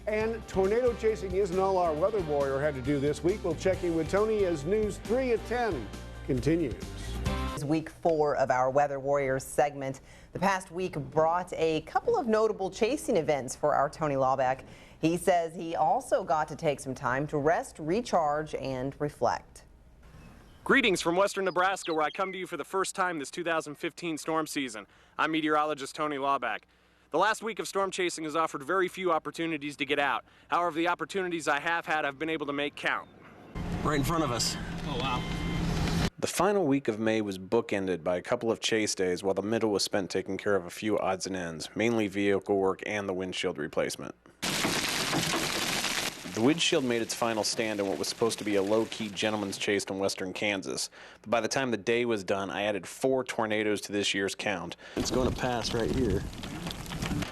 And tornado chasing isn't all our weather warrior had to do this week. We'll check in with Tony as News 3 at 10 continues. Week 4 of our Weather Warriors segment. The past week brought a couple of notable chasing events for our Tony Laubach. He says he also got to take some time to rest, recharge, and reflect. Greetings from western Nebraska, where I come to you for the first time this 2015 storm season. I'm meteorologist Tony Laubach. The last week of storm chasing has offered very few opportunities to get out. However, the opportunities I have had, I've been able to make count. Right in front of us. Oh, wow. The final week of May was bookended by a couple of chase days, while the middle was spent taking care of a few odds and ends, mainly vehicle work and the windshield replacement. The windshield made its final stand in what was supposed to be a low-key gentleman's chase in western Kansas, but by the time the day was done, I added 4 tornadoes to this year's count. It's going to pass right here.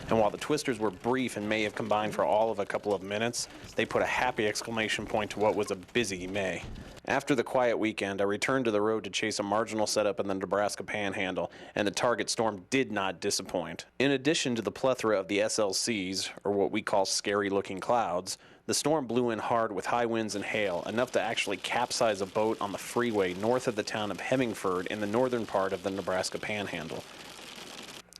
And while the twisters were brief and may have combined for all of a couple of minutes, they put a happy exclamation point to what was a busy May. After the quiet weekend, I returned to the road to chase a marginal setup in the Nebraska Panhandle, and the target storm did not disappoint. In addition to the plethora of the SLCs, or what we call scary-looking clouds, the storm blew in hard with high winds and hail, enough to actually capsize a boat on the freeway north of the town of Hemingford in the northern part of the Nebraska Panhandle.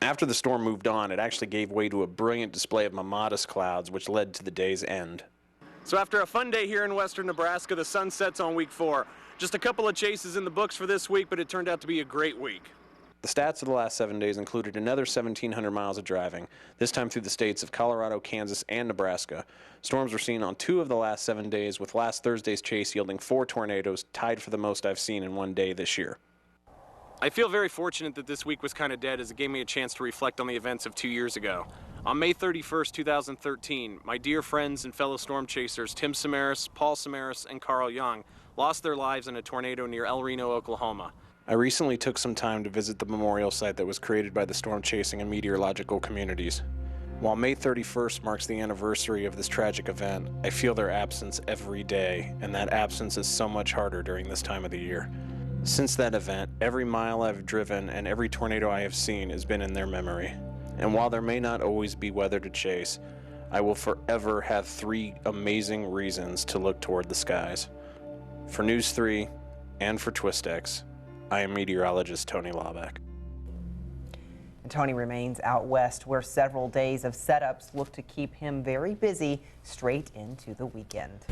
After the storm moved on, it actually gave way to a brilliant display of mimosas clouds, which led to the day's end. So after a fun day here in western Nebraska, the sun sets on week 4. Just a couple of chases in the books for this week, but it turned out to be a great week. The stats of the last 7 days included another 1,700 miles of driving, this time through the states of Colorado, Kansas, and Nebraska. Storms were seen on 2 of the last 7 days, with last Thursday's chase yielding 4 tornadoes, tied for the most I've seen in one day this year. I feel very fortunate that this week was kind of dead, as it gave me a chance to reflect on the events of 2 years ago. On May 31st, 2013, my dear friends and fellow storm chasers Tim Samaras, Paul Samaras, and Carl Young lost their lives in a tornado near El Reno, Oklahoma. I recently took some time to visit the memorial site that was created by the storm chasing and meteorological communities. While May 31st marks the anniversary of this tragic event, I feel their absence every day, and that absence is so much harder during this time of the year. Since that event, every mile I've driven and every tornado I have seen has been in their memory. And while there may not always be weather to chase, I will forever have 3 amazing reasons to look toward the skies. For News 3 and for TwistX, I am meteorologist Tony Laubach. And Tony remains out west, where several days of setups look to keep him very busy straight into the weekend.